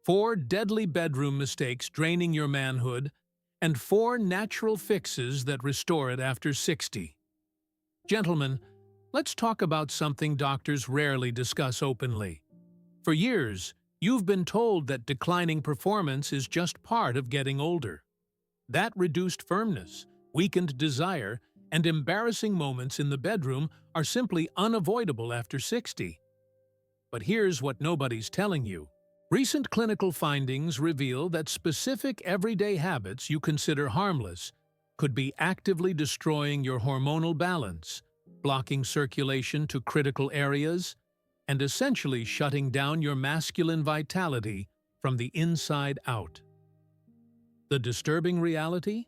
4 deadly bedroom mistakes draining your manhood, and 4 natural fixes that restore it after 60. Gentlemen, let's talk about something doctors rarely discuss openly. For years, you've been told that declining performance is just part of getting older. That reduced firmness, weakened desire, and embarrassing moments in the bedroom are simply unavoidable after 60. But here's what nobody's telling you. Recent clinical findings reveal that specific everyday habits you consider harmless could be actively destroying your hormonal balance, blocking circulation to critical areas, and essentially shutting down your masculine vitality from the inside out. The disturbing reality?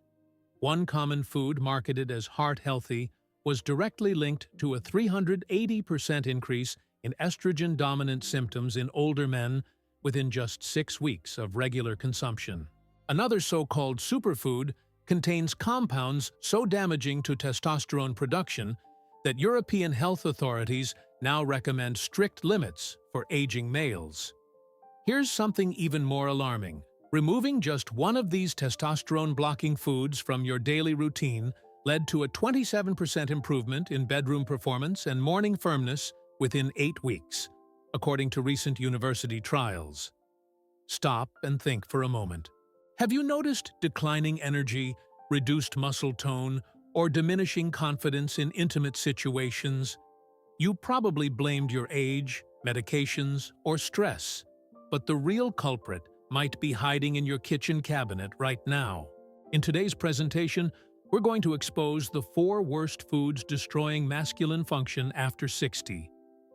One common food marketed as heart-healthy was directly linked to a 380% increase in estrogen-dominant symptoms in older men within just 6 weeks of regular consumption. Another so-called superfood contains compounds so damaging to testosterone production that European health authorities now recommend strict limits for aging males. Here's something even more alarming. Removing just one of these testosterone-blocking foods from your daily routine led to a 27% improvement in bedroom performance and morning firmness within 8 weeks, according to recent university trials. Stop and think for a moment. Have you noticed declining energy, reduced muscle tone, or diminishing confidence in intimate situations? You probably blamed your age, medications, or stress, but the real culprit might be hiding in your kitchen cabinet right now. In today's presentation, we're going to expose the 4 worst foods destroying masculine function after 60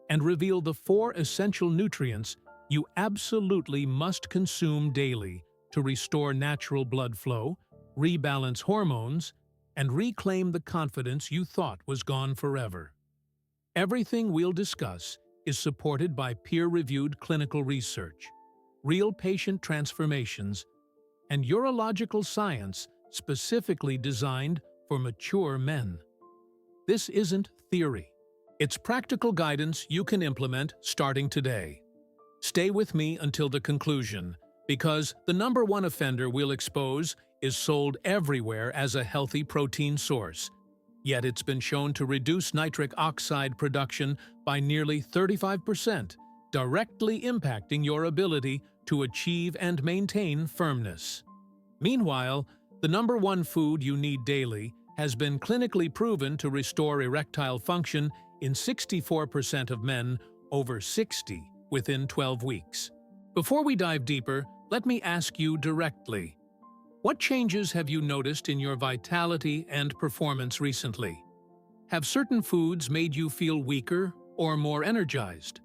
and reveal the 4 essential nutrients you absolutely must consume daily to restore natural blood flow, rebalance hormones, and reclaim the confidence you thought was gone forever. Everything we'll discuss is supported by peer-reviewed clinical research, real patient transformations, and urological science specifically designed for mature men. This isn't theory. It's practical guidance you can implement starting today. Stay with me until the conclusion, because the number 1 offender we'll expose is sold everywhere as a healthy protein source, yet it's been shown to reduce nitric oxide production by nearly 35%, directly impacting your ability to achieve and maintain firmness. Meanwhile, the number 1 food you need daily has been clinically proven to restore erectile function in 64% of men over 60 within 12 weeks. Before we dive deeper, let me ask you directly, what changes have you noticed in your vitality and performance recently? Have certain foods made you feel weaker or more energized?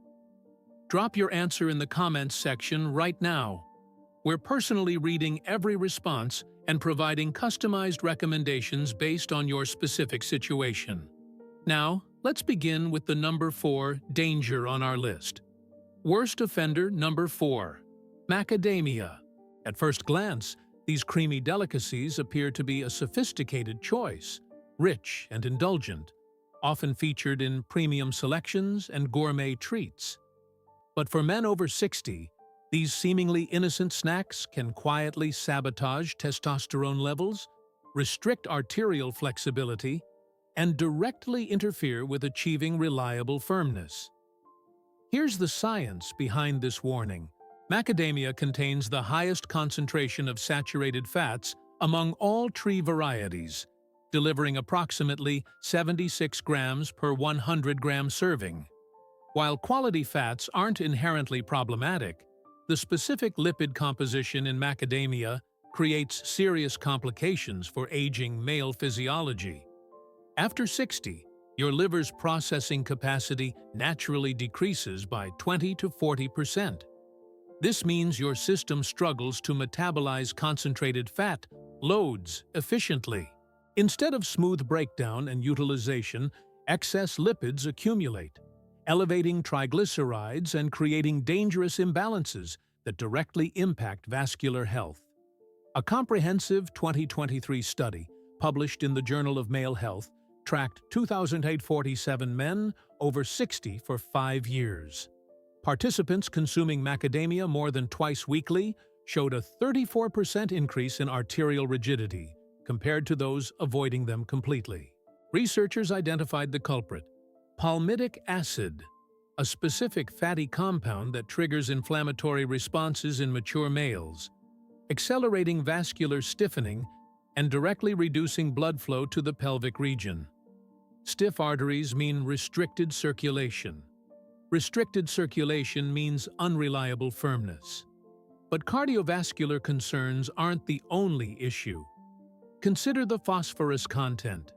Drop your answer in the comments section right now. We're personally reading every response and providing customized recommendations based on your specific situation. Now, let's begin with the number 4 danger on our list. Worst offender number 4, macadamia. At first glance, these creamy delicacies appear to be a sophisticated choice, rich and indulgent, often featured in premium selections and gourmet treats. But for men over 60, these seemingly innocent snacks can quietly sabotage testosterone levels, restrict arterial flexibility, and directly interfere with achieving reliable firmness. Here's the science behind this warning. Macadamia contains the highest concentration of saturated fats among all tree varieties, delivering approximately 76 grams per 100-gram serving. While quality fats aren't inherently problematic, the specific lipid composition in macadamia creates serious complications for aging male physiology. After 60, your liver's processing capacity naturally decreases by 20 to 40%. This means your system struggles to metabolize concentrated fat loads efficiently. Instead of smooth breakdown and utilization, excess lipids accumulate, elevating triglycerides and creating dangerous imbalances that directly impact vascular health. A comprehensive 2023 study published in the Journal of Male Health tracked 2,847 men over 60 for 5 years. Participants consuming macadamia more than twice weekly showed a 34% increase in arterial rigidity compared to those avoiding them completely. Researchers identified the culprit, palmitic acid, a specific fatty compound that triggers inflammatory responses in mature males, accelerating vascular stiffening and directly reducing blood flow to the pelvic region. Stiff arteries mean restricted circulation. Restricted circulation means unreliable firmness. But cardiovascular concerns aren't the only issue. Consider the phosphorus content.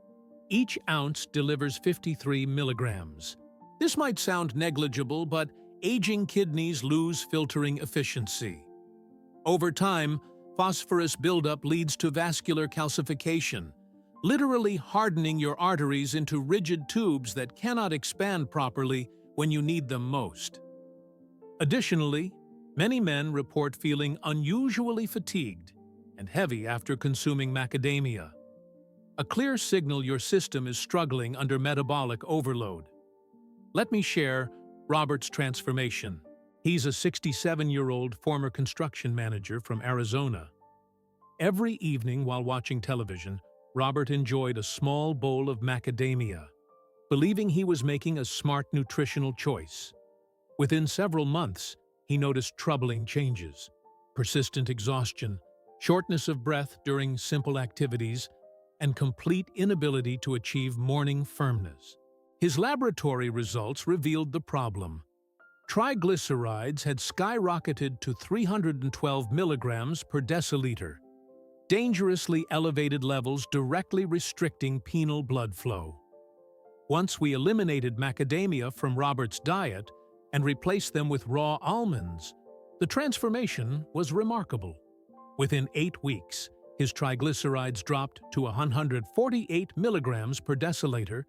Each ounce delivers 53 milligrams. This might sound negligible, but aging kidneys lose filtering efficiency. Over time, phosphorus buildup leads to vascular calcification, literally hardening your arteries into rigid tubes that cannot expand properly when you need them most. Additionally, many men report feeling unusually fatigued and heavy after consuming macadamia, a clear signal your system is struggling under metabolic overload. Let me share Robert's transformation. He's a 67-year-old former construction manager from Arizona. Every evening while watching television, Robert enjoyed a small bowl of macadamia, believing he was making a smart nutritional choice. Within several months, he noticed troubling changes: persistent exhaustion, shortness of breath during simple activities, and complete inability to achieve morning firmness. His laboratory results revealed the problem. Triglycerides had skyrocketed to 312 milligrams per deciliter, dangerously elevated levels directly restricting penile blood flow. Once we eliminated macadamia from Robert's diet and replaced them with raw almonds, the transformation was remarkable. Within 8 weeks, his triglycerides dropped to 148 milligrams per deciliter,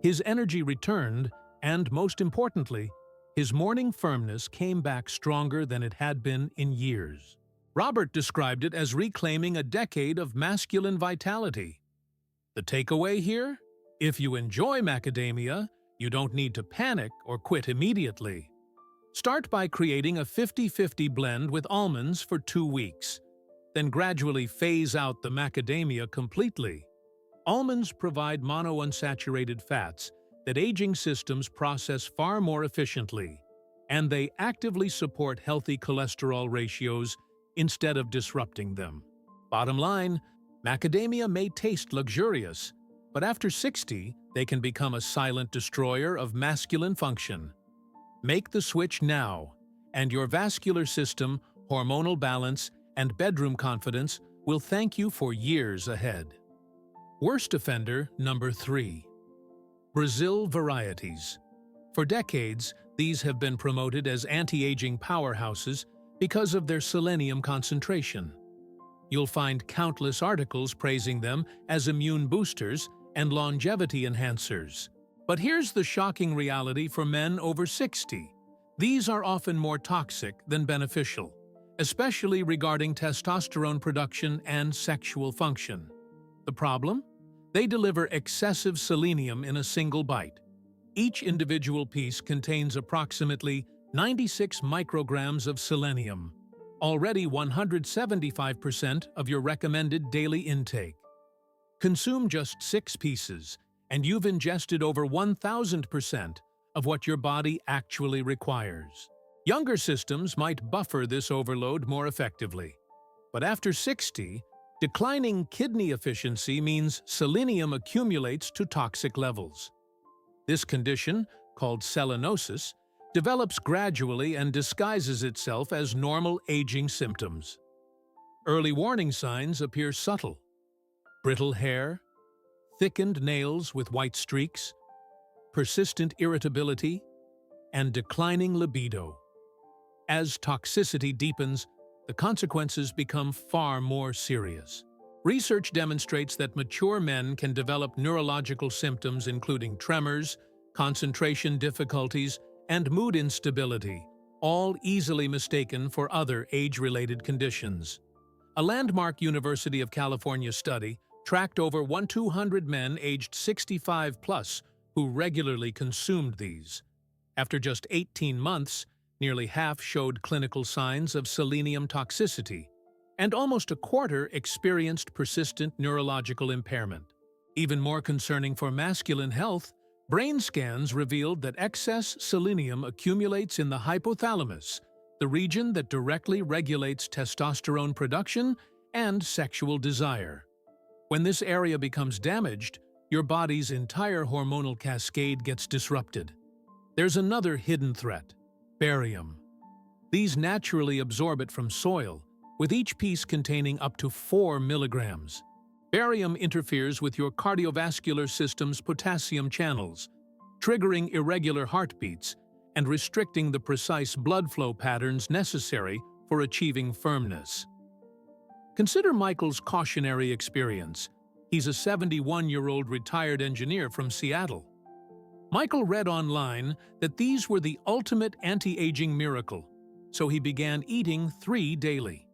his energy returned, and most importantly, his morning firmness came back stronger than it had been in years. Robert described it as reclaiming a decade of masculine vitality. The takeaway here? If you enjoy macadamia, you don't need to panic or quit immediately. Start by creating a 50-50 blend with almonds for 2 weeks. Then gradually phase out the macadamia completely. Almonds provide monounsaturated fats that aging systems process far more efficiently, and they actively support healthy cholesterol ratios instead of disrupting them. Bottom line, macadamia may taste luxurious, but after 60, they can become a silent destroyer of masculine function. Make the switch now, and your vascular system, hormonal balance, and bedroom confidence will thank you for years ahead. Worst offender number 3. Brazil varieties. For decades, these have been promoted as anti-aging powerhouses because of their selenium concentration. You'll find countless articles praising them as immune boosters and longevity enhancers. But here's the shocking reality for men over 60. These are often more toxic than beneficial, especially regarding testosterone production and sexual function. The problem? They deliver excessive selenium in a single bite. Each individual piece contains approximately 96 micrograms of selenium, already 175% of your recommended daily intake. Consume just 6 pieces, and you've ingested over 1,000% of what your body actually requires. Younger systems might buffer this overload more effectively. But after 60, declining kidney efficiency means selenium accumulates to toxic levels. This condition, called selenosis, develops gradually and disguises itself as normal aging symptoms. Early warning signs appear subtle: brittle hair, thickened nails with white streaks, persistent irritability, and declining libido. As toxicity deepens, the consequences become far more serious. Research demonstrates that mature men can develop neurological symptoms including tremors, concentration difficulties, and mood instability, all easily mistaken for other age-related conditions. A landmark University of California study tracked over 200 men aged 65 plus who regularly consumed these. After just 18 months, Nearly half showed clinical signs of selenium toxicity, and almost a quarter experienced persistent neurological impairment. Even more concerning for masculine health, brain scans revealed that excess selenium accumulates in the hypothalamus, the region that directly regulates testosterone production and sexual desire. When this area becomes damaged, your body's entire hormonal cascade gets disrupted. There's another hidden threat: barium. These naturally absorb it from soil, with each piece containing up to 4 milligrams. Barium interferes with your cardiovascular system's potassium channels, triggering irregular heartbeats and restricting the precise blood flow patterns necessary for achieving firmness. Consider Michael's cautionary experience. He's a 71-year-old retired engineer from Seattle. Michael read online that these were the ultimate anti-aging miracle, so he began eating 3 daily.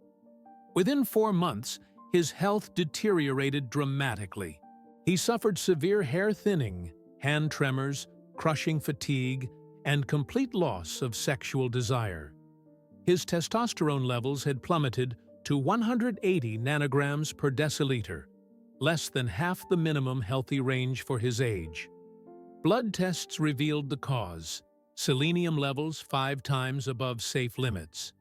Within 4 months, his health deteriorated dramatically. He suffered severe hair thinning, hand tremors, crushing fatigue, and complete loss of sexual desire. His testosterone levels had plummeted to 180 nanograms per deciliter, less than half the minimum healthy range for his age. Blood tests revealed the cause: selenium levels 5 times above safe limits.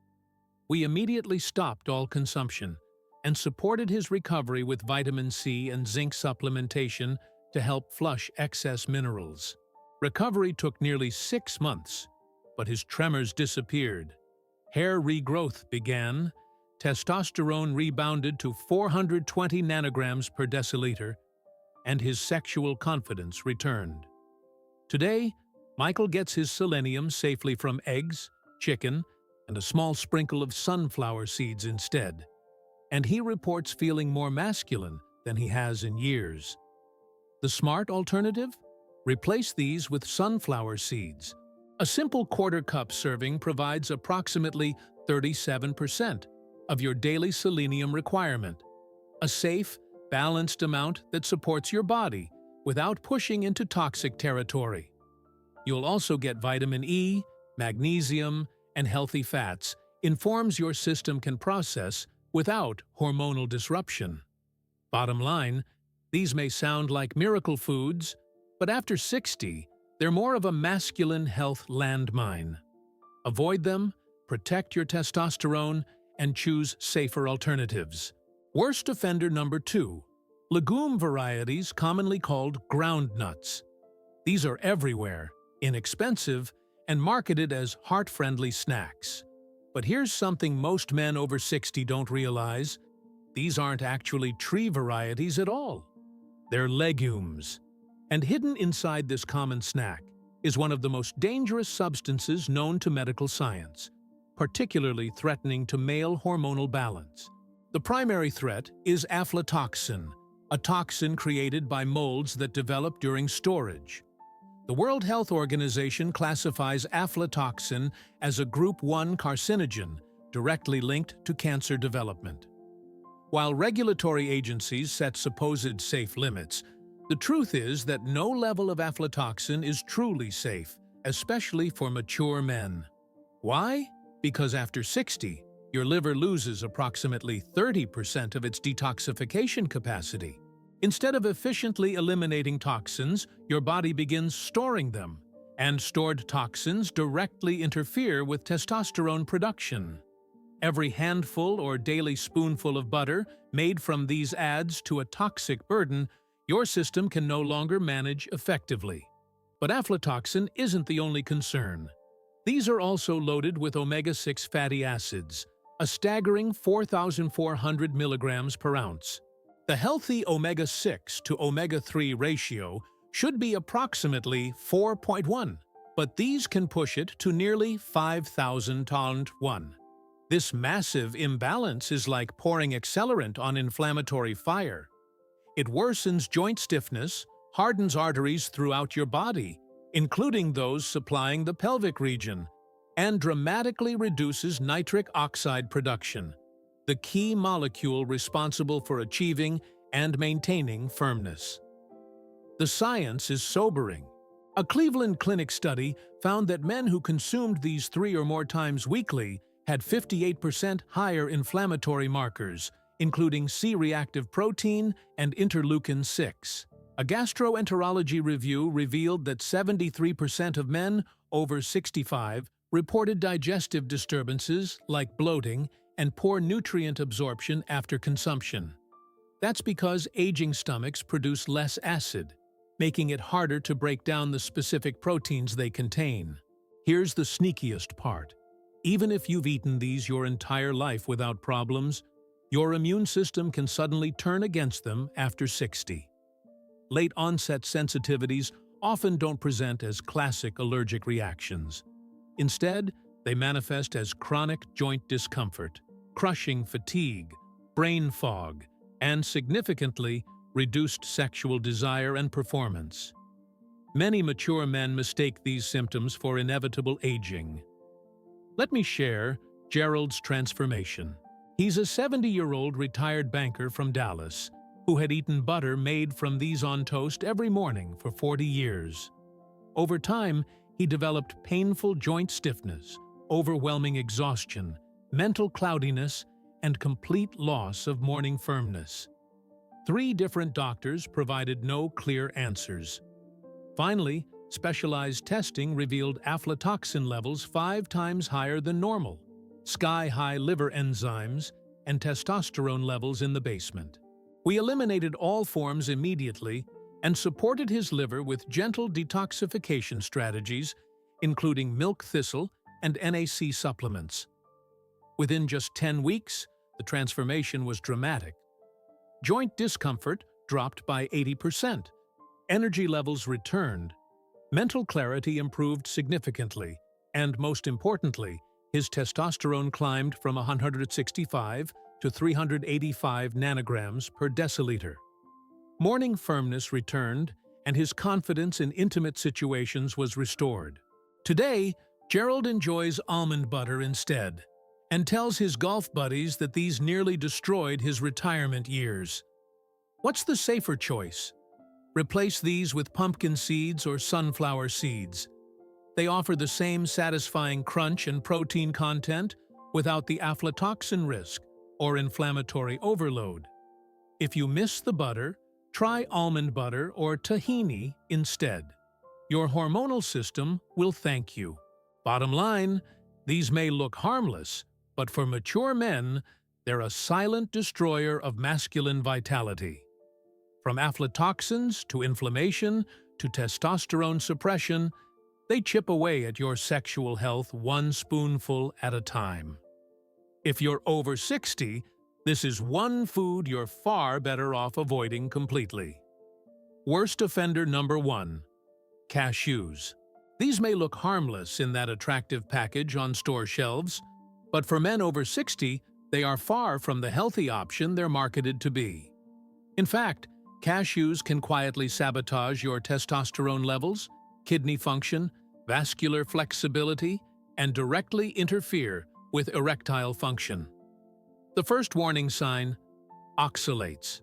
We immediately stopped all consumption and supported his recovery with vitamin C and zinc supplementation to help flush excess minerals. Recovery took nearly 6 months, but his tremors disappeared. Hair regrowth began, testosterone rebounded to 420 nanograms per deciliter, and his sexual confidence returned. Today, Michael gets his selenium safely from eggs, chicken, and a small sprinkle of sunflower seeds instead. And he reports feeling more masculine than he has in years. The smart alternative? Replace these with sunflower seeds. A simple quarter-cup serving provides approximately 37% of your daily selenium requirement. A safe, balanced amount that supports your body without pushing into toxic territory. You'll also get vitamin E, magnesium, and healthy fats, informs your system can process without hormonal disruption. Bottom line, these may sound like miracle foods, but after 60, they're more of a masculine health landmine. Avoid them, protect your testosterone, and choose safer alternatives. Worst offender number 2, legume varieties commonly called ground nuts. These are everywhere, inexpensive, and marketed as heart-friendly snacks. But here's something most men over 60 don't realize: these aren't actually tree varieties at all. They're legumes. And hidden inside this common snack is one of the most dangerous substances known to medical science, particularly threatening to male hormonal balance. The primary threat is aflatoxin, a toxin created by molds that develop during storage. The World Health Organization classifies aflatoxin as a Group 1 carcinogen, directly linked to cancer development. While regulatory agencies set supposed safe limits, the truth is that no level of aflatoxin is truly safe, especially for mature men. Why? Because after 60, your liver loses approximately 30% of its detoxification capacity. Instead of efficiently eliminating toxins, your body begins storing them, and stored toxins directly interfere with testosterone production. Every handful or daily spoonful of butter made from these adds to a toxic burden your system can no longer manage effectively. But aflatoxin isn't the only concern. These are also loaded with omega-6 fatty acids, a staggering 4,400 milligrams per ounce. The healthy omega-6 to omega-3 ratio should be approximately 4.1, but these can push it to nearly 5,000 to 1. This massive imbalance is like pouring accelerant on inflammatory fire. It worsens joint stiffness, hardens arteries throughout your body, including those supplying the pelvic region, and dramatically reduces nitric oxide production, the key molecule responsible for achieving and maintaining firmness. The science is sobering. A Cleveland Clinic study found that men who consumed these 3 or more times weekly had 58% higher inflammatory markers, including C-reactive protein and interleukin-6. A gastroenterology review revealed that 73% of men over 65 reported digestive disturbances like bloating and poor nutrient absorption after consumption. That's because aging stomachs produce less acid, making it harder to break down the specific proteins they contain. Here's the sneakiest part. Even if you've eaten these your entire life without problems, your immune system can suddenly turn against them after 60. Late-onset sensitivities often don't present as classic allergic reactions. Instead, they manifest as chronic joint discomfort, crushing fatigue, brain fog, and significantly, reduced sexual desire and performance. Many mature men mistake these symptoms for inevitable aging. Let me share Gerald's transformation. He's a 70-year-old retired banker from Dallas who had eaten butter made from these on toast every morning for 40 years. Over time, he developed painful joint stiffness, overwhelming exhaustion, mental cloudiness, and complete loss of morning firmness. 3 different doctors provided no clear answers. Finally, specialized testing revealed aflatoxin levels 5 times higher than normal, sky-high liver enzymes, and testosterone levels in the basement. We eliminated all forms immediately and supported his liver with gentle detoxification strategies, including milk thistle and NAC supplements. Within just 10 weeks, the transformation was dramatic. Joint discomfort dropped by 80%. Energy levels returned. Mental clarity improved significantly. And most importantly, his testosterone climbed from 165 to 385 nanograms per deciliter. Morning firmness returned, and his confidence in intimate situations was restored. Today, Gerald enjoys almond butter instead, and tells his golf buddies that these nearly destroyed his retirement years. What's the safer choice? Replace these with pumpkin seeds or sunflower seeds. They offer the same satisfying crunch and protein content without the aflatoxin risk or inflammatory overload. If you miss the butter, try almond butter or tahini instead. Your hormonal system will thank you. Bottom line, these may look harmless, but for mature men, they're a silent destroyer of masculine vitality. From aflatoxins to inflammation to testosterone suppression, they chip away at your sexual health 1 spoonful at a time. If you're over 60, this is one food you're far better off avoiding completely. Worst offender number 1. Cashews. These may look harmless in that attractive package on store shelves, but for men over 60, they are far from the healthy option they're marketed to be. In fact, cashews can quietly sabotage your testosterone levels, kidney function, vascular flexibility, and directly interfere with erectile function. The first warning sign: oxalates.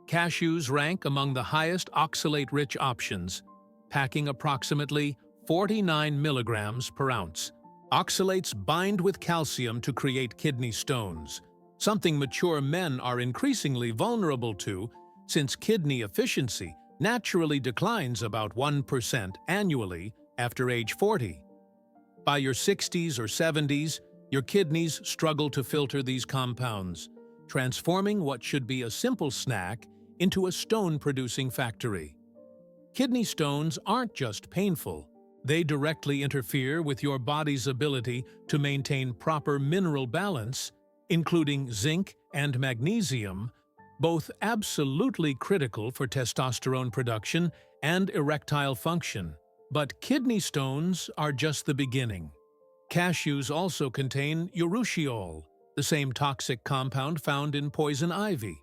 Cashews rank among the highest oxalate-rich options, packing approximately 49 milligrams per ounce. Oxalates bind with calcium to create kidney stones, something mature men are increasingly vulnerable to since kidney efficiency naturally declines about 1% annually after age 40. By your 60s or 70s, your kidneys struggle to filter these compounds, transforming what should be a simple snack into a stone-producing factory. Kidney stones aren't just painful. They directly interfere with your body's ability to maintain proper mineral balance, including zinc and magnesium, both absolutely critical for testosterone production and erectile function. But kidney stones are just the beginning. Cashews also contain urushiol, the same toxic compound found in poison ivy.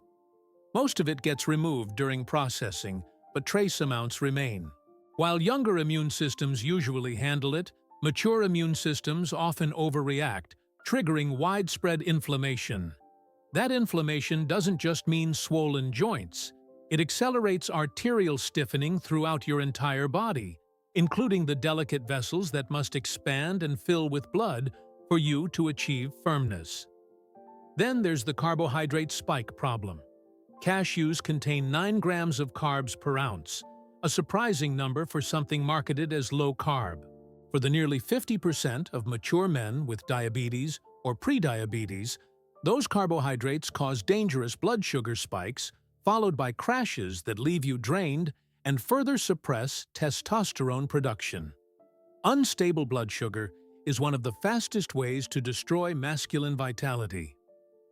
Most of it gets removed during processing, but trace amounts remain. While younger immune systems usually handle it, mature immune systems often overreact, triggering widespread inflammation. That inflammation doesn't just mean swollen joints. It accelerates arterial stiffening throughout your entire body, including the delicate vessels that must expand and fill with blood for you to achieve firmness. Then there's the carbohydrate spike problem. Cashews contain 9 grams of carbs per ounce, a surprising number for something marketed as low-carb. For the nearly 50% of mature men with diabetes or prediabetes, those carbohydrates cause dangerous blood sugar spikes, followed by crashes that leave you drained and further suppress testosterone production. Unstable blood sugar is one of the fastest ways to destroy masculine vitality.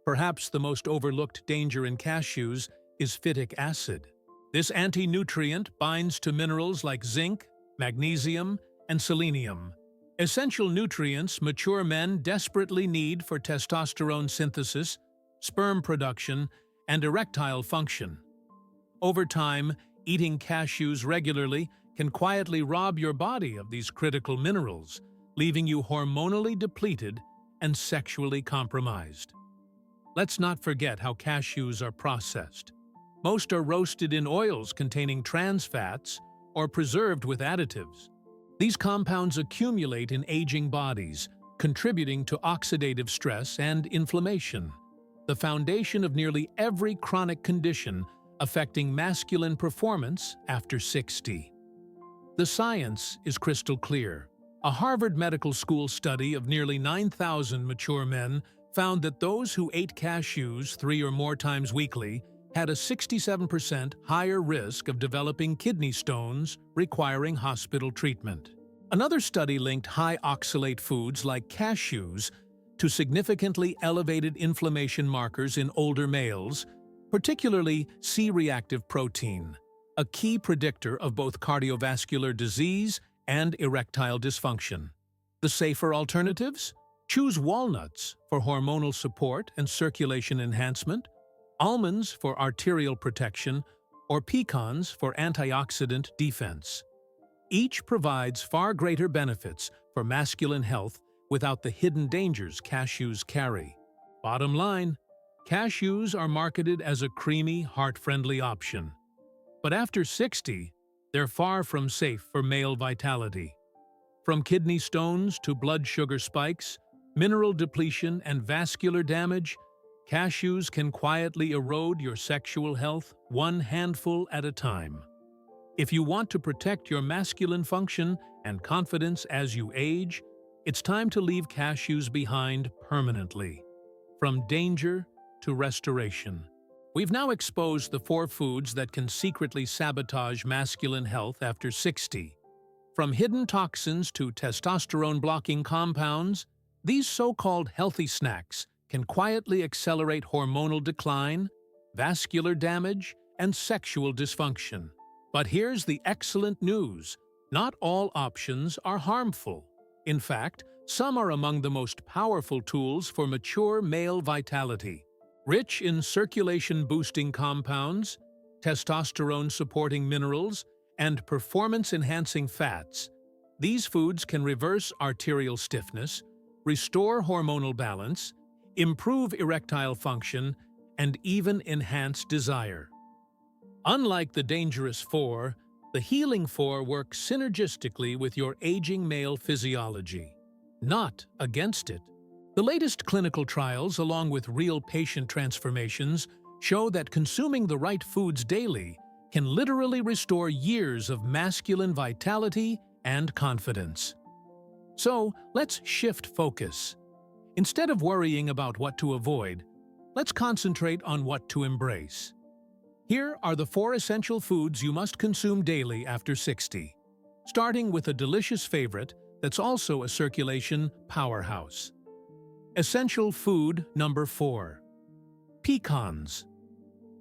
Perhaps the most overlooked danger in cashews is phytic acid. This anti-nutrient binds to minerals like zinc, magnesium, and selenium, essential nutrients mature men desperately need for testosterone synthesis, sperm production, and erectile function. Over time, eating cashews regularly can quietly rob your body of these critical minerals, leaving you hormonally depleted and sexually compromised. Let's not forget how cashews are processed. Most are roasted in oils containing trans fats or preserved with additives. These compounds accumulate in aging bodies, contributing to oxidative stress and inflammation, the foundation of nearly every chronic condition affecting masculine performance after 60. The science is crystal clear. A Harvard Medical School study of nearly 9,000 mature men found that those who ate cashews 3 or more times weekly had a 67% higher risk of developing kidney stones requiring hospital treatment. Another study linked high oxalate foods like cashews to significantly elevated inflammation markers in older males, particularly C-reactive protein, a key predictor of both cardiovascular disease and erectile dysfunction. The safer alternatives? Choose walnuts for hormonal support and circulation enhancement, almonds for arterial protection, or pecans for antioxidant defense. Each provides far greater benefits for masculine health without the hidden dangers cashews carry. Bottom line, cashews are marketed as a creamy, heart-friendly option. But after 60, they're far from safe for male vitality. From kidney stones to blood sugar spikes, mineral depletion, and vascular damage, cashews can quietly erode your sexual health one handful at a time. If you want to protect your masculine function and confidence as you age, it's time to leave cashews behind permanently. From danger to restoration. We've now exposed the 4 foods that can secretly sabotage masculine health after 60. From hidden toxins to testosterone-blocking compounds, these so-called healthy snacks can quietly accelerate hormonal decline, vascular damage, and sexual dysfunction. But here's the excellent news. Not all options are harmful. In fact, some are among the most powerful tools for mature male vitality. Rich in circulation-boosting compounds, testosterone-supporting minerals, and performance-enhancing fats, these foods can reverse arterial stiffness, restore hormonal balance, improve erectile function, and even enhance desire. Unlike the dangerous 4, the healing 4 works synergistically with your aging male physiology, not against it. The latest clinical trials, along with real patient transformations, show that consuming the right foods daily can literally restore years of masculine vitality and confidence. So, let's shift focus. Instead of worrying about what to avoid, let's concentrate on what to embrace. Here are the 4 essential foods you must consume daily after 60, starting with a delicious favorite that's also a circulation powerhouse. Essential food number 4. Pecans.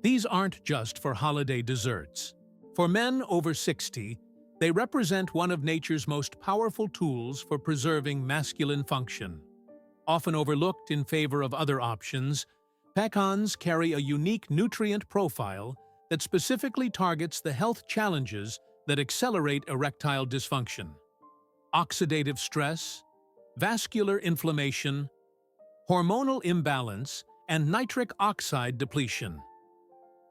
These aren't just for holiday desserts. For men over 60, they represent one of nature's most powerful tools for preserving masculine function. Often overlooked in favor of other options, pecans carry a unique nutrient profile that specifically targets the health challenges that accelerate erectile dysfunction, oxidative stress, vascular inflammation, hormonal imbalance, and nitric oxide depletion.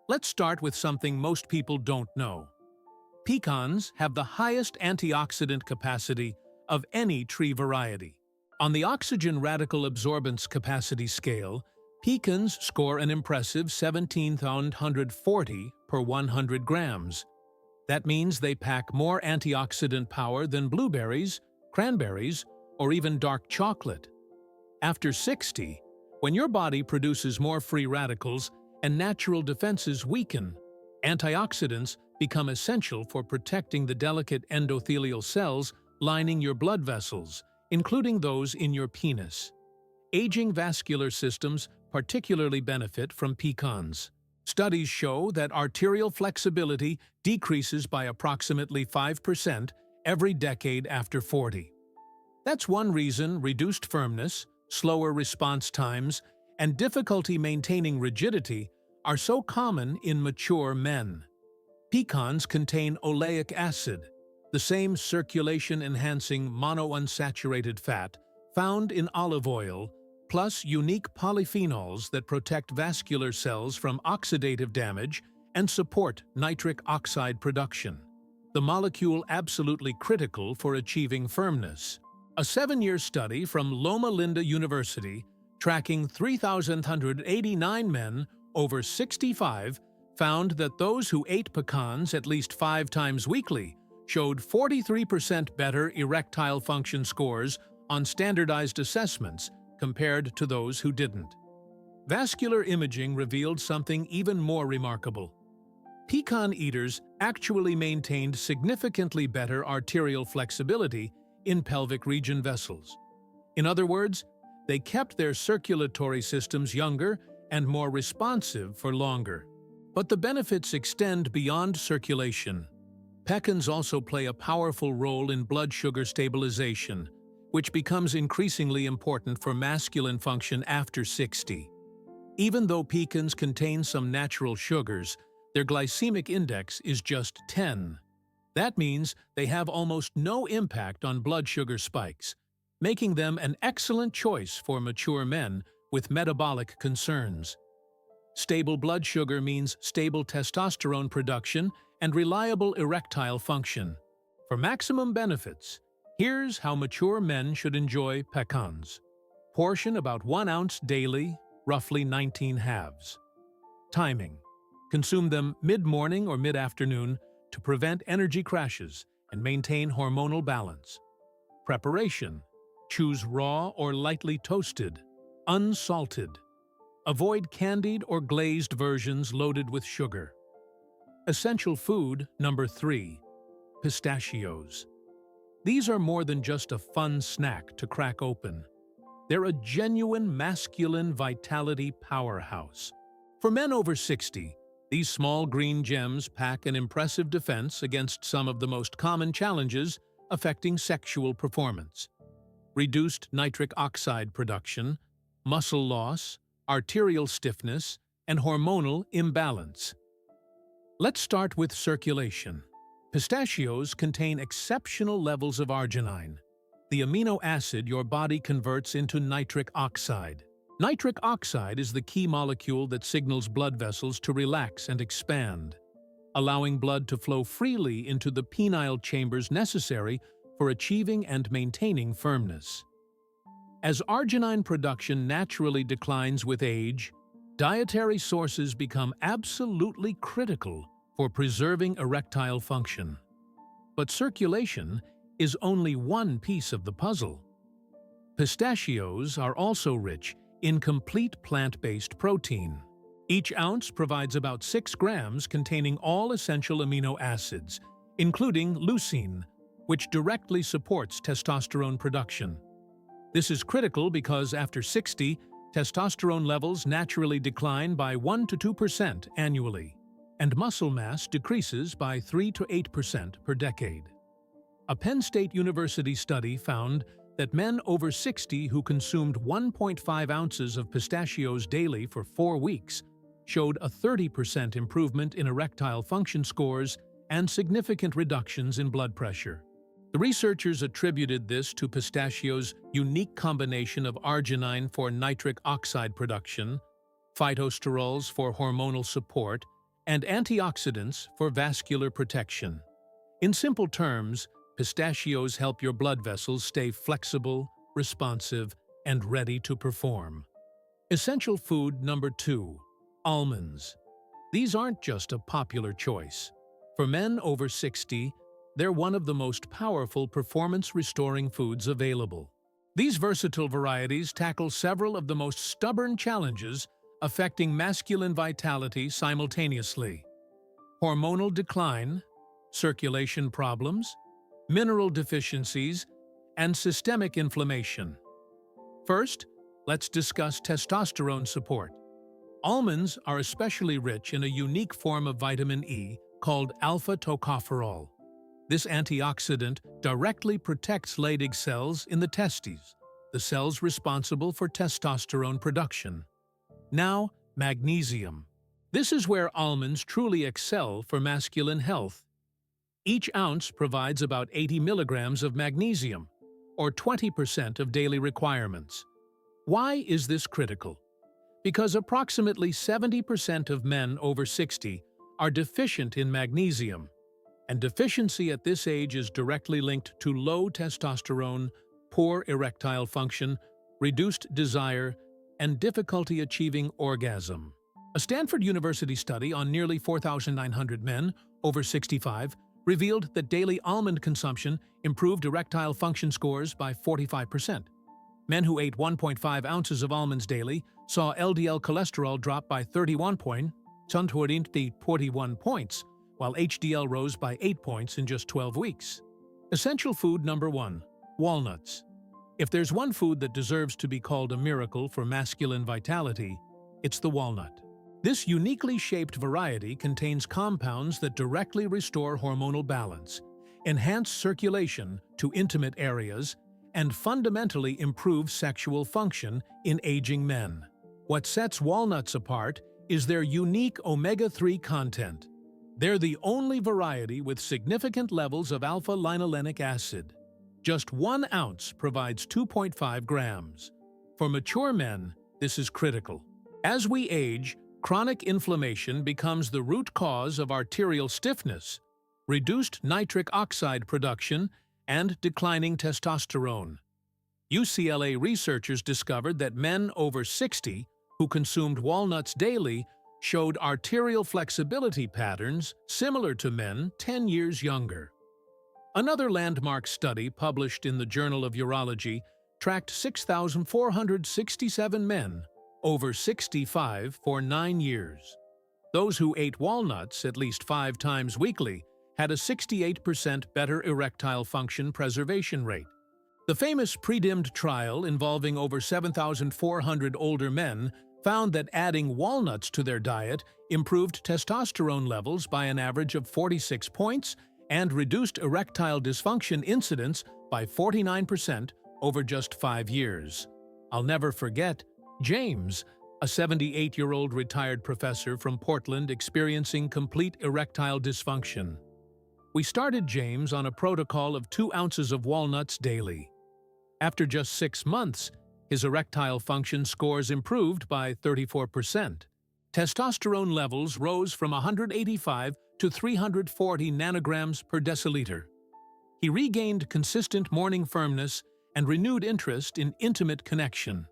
Let's start with something most people don't know. Pecans have the highest antioxidant capacity of any tree variety. On the oxygen radical absorbance capacity scale, pecans score an impressive 17,140 per 100 grams. That means they pack more antioxidant power than blueberries, cranberries, or even dark chocolate. After 60, when your body produces more free radicals and natural defenses weaken, antioxidants become essential for protecting the delicate endothelial cells lining your blood vessels, including those in your penis. Aging vascular systems particularly benefit from pecans. Studies show that arterial flexibility decreases by approximately 5% every decade after 40. That's one reason reduced firmness, slower response times, and difficulty maintaining rigidity are so common in mature men. Pecans contain oleic acid, the same circulation-enhancing monounsaturated fat found in olive oil, plus unique polyphenols that protect vascular cells from oxidative damage and support nitric oxide production, the molecule absolutely critical for achieving firmness. A 7-year study from Loma Linda University, tracking 3,189 men over 65, found that those who ate pecans at least 5 times weekly showed 43% better erectile function scores on standardized assessments compared to those who didn't. Vascular imaging revealed something even more remarkable. Pecan eaters actually maintained significantly better arterial flexibility in pelvic region vessels. In other words, they kept their circulatory systems younger and more responsive for longer. But the benefits extend beyond circulation. Pecans also play a powerful role in blood sugar stabilization, which becomes increasingly important for masculine function after 60. Even though pecans contain some natural sugars, their glycemic index is just 10. That means they have almost no impact on blood sugar spikes, making them an excellent choice for mature men with metabolic concerns. Stable blood sugar means stable testosterone production and reliable erectile function. For maximum benefits, here's how mature men should enjoy pecans. Portion about 1 ounce daily, roughly 19 halves. Timing: consume them mid-morning or mid-afternoon to prevent energy crashes and maintain hormonal balance. Preparation: choose raw or lightly toasted, unsalted. Avoid candied or glazed versions loaded with sugar. Essential food number 3: pistachios. These are more than just a fun snack to crack open. They're a genuine masculine vitality powerhouse. For men over 60, these small green gems pack an impressive defense against some of the most common challenges affecting sexual performance: reduced nitric oxide production, muscle loss, arterial stiffness, and hormonal imbalance. Let's start with circulation. Pistachios contain exceptional levels of arginine, the amino acid your body converts into nitric oxide. Nitric oxide is the key molecule that signals blood vessels to relax and expand, allowing blood to flow freely into the penile chambers necessary for achieving and maintaining firmness. As arginine production naturally declines with age, dietary sources become absolutely critical for preserving erectile function. But circulation is only one piece of the puzzle. Pistachios are also rich in complete plant-based protein. Each ounce provides about 6 grams containing all essential amino acids, including leucine, which directly supports testosterone production. This is critical because after 60, testosterone levels naturally decline by 1 to 2% annually, and muscle mass decreases by 3 to 8% per decade. A Penn State University study found that men over 60 who consumed 1.5 ounces of pistachios daily for 4 weeks showed a 30% improvement in erectile function scores and significant reductions in blood pressure. The researchers attributed this to pistachios' unique combination of arginine for nitric oxide production, phytosterols for hormonal support, and antioxidants for vascular protection. In simple terms, pistachios help your blood vessels stay flexible, responsive, and ready to perform. Essential food number 2, almonds. These aren't just a popular choice. For men over 60, they're one of the most powerful performance-restoring foods available. These versatile varieties tackle several of the most stubborn challenges affecting masculine vitality simultaneously: hormonal decline, circulation problems, mineral deficiencies, and systemic inflammation. First, let's discuss testosterone support. Almonds are especially rich in a unique form of vitamin E called alpha-tocopherol. This antioxidant directly protects Leydig cells in the testes, the cells responsible for testosterone production. Now, magnesium. This is where almonds truly excel for masculine health. Each ounce provides about 80 milligrams of magnesium, or 20% of daily requirements. Why is this critical? Because approximately 70% of men over 60 are deficient in magnesium, and deficiency at this age is directly linked to low testosterone, poor erectile function, reduced desire, and difficulty achieving orgasm. A Stanford University study on nearly 4,900 men over 65 revealed that daily almond consumption improved erectile function scores by 45%. Men who ate 1.5 ounces of almonds daily saw LDL cholesterol drop by 31 points, while HDL rose by 8 points in just 12 weeks. Essential food number 1, walnuts. If there's one food that deserves to be called a miracle for masculine vitality, it's the walnut. This uniquely shaped variety contains compounds that directly restore hormonal balance, enhance circulation to intimate areas, and fundamentally improve sexual function in aging men. What sets walnuts apart is their unique omega-3 content. They're the only variety with significant levels of alpha-linolenic acid. Just 1 ounce provides 2.5 grams. For mature men, this is critical. As we age, chronic inflammation becomes the root cause of arterial stiffness, reduced nitric oxide production, and declining testosterone. UCLA researchers discovered that men over 60 who consumed walnuts daily showed arterial flexibility patterns similar to men 10 years younger. Another landmark study published in the Journal of Urology tracked 6,467 men over 65 for 9 years. Those who ate walnuts at least 5 times weekly had a 68% better erectile function preservation rate. The famous pre-dimmed trial involving over 7,400 older men found that adding walnuts to their diet improved testosterone levels by an average of 46 points and reduced erectile dysfunction incidence by 49% over just 5 years. I'll never forget James, a 78-year-old retired professor from Portland experiencing complete erectile dysfunction. We started James on a protocol of 2 ounces of walnuts daily. After just 6 months, his erectile function scores improved by 34%. Testosterone levels rose from 185 to 340 nanograms per deciliter. He regained consistent morning firmness and renewed interest in intimate connection.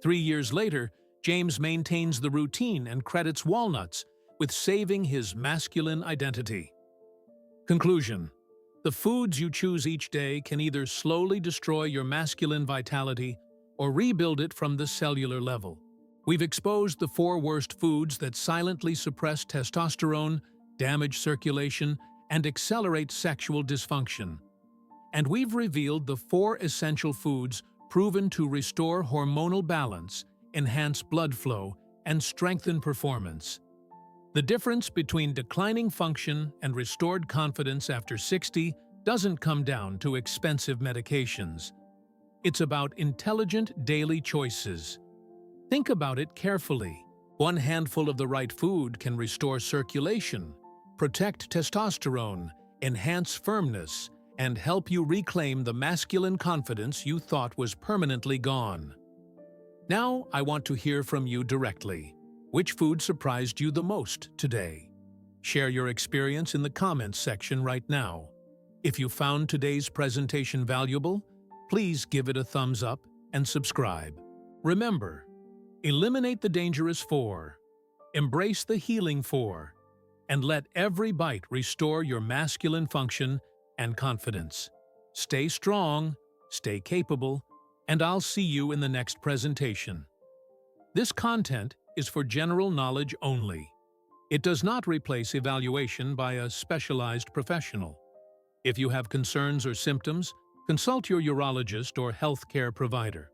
3 years later, James maintains the routine and credits walnuts with saving his masculine identity. Conclusion: the foods you choose each day can either slowly destroy your masculine vitality or rebuild it from the cellular level. We've exposed the 4 worst foods that silently suppress testosterone, damage circulation, and accelerate sexual dysfunction. And we've revealed the 4 essential foods proven to restore hormonal balance, enhance blood flow, and strengthen performance. The difference between declining function and restored confidence after 60 doesn't come down to expensive medications. It's about intelligent daily choices. Think about it carefully. 1 handful of the right food can restore circulation, protect testosterone, enhance firmness, and help you reclaim the masculine confidence you thought was permanently gone. Now, I want to hear from you directly. Which food surprised you the most today? Share your experience in the comments section right now. If you found today's presentation valuable, please give it a thumbs up and subscribe. Remember, eliminate the dangerous 4, embrace the healing 4, and let every bite restore your masculine function and confidence. Stay strong, stay capable, and I'll see you in the next presentation. This content is for general knowledge only. It does not replace evaluation by a specialized professional. If you have concerns or symptoms, consult your urologist or healthcare provider.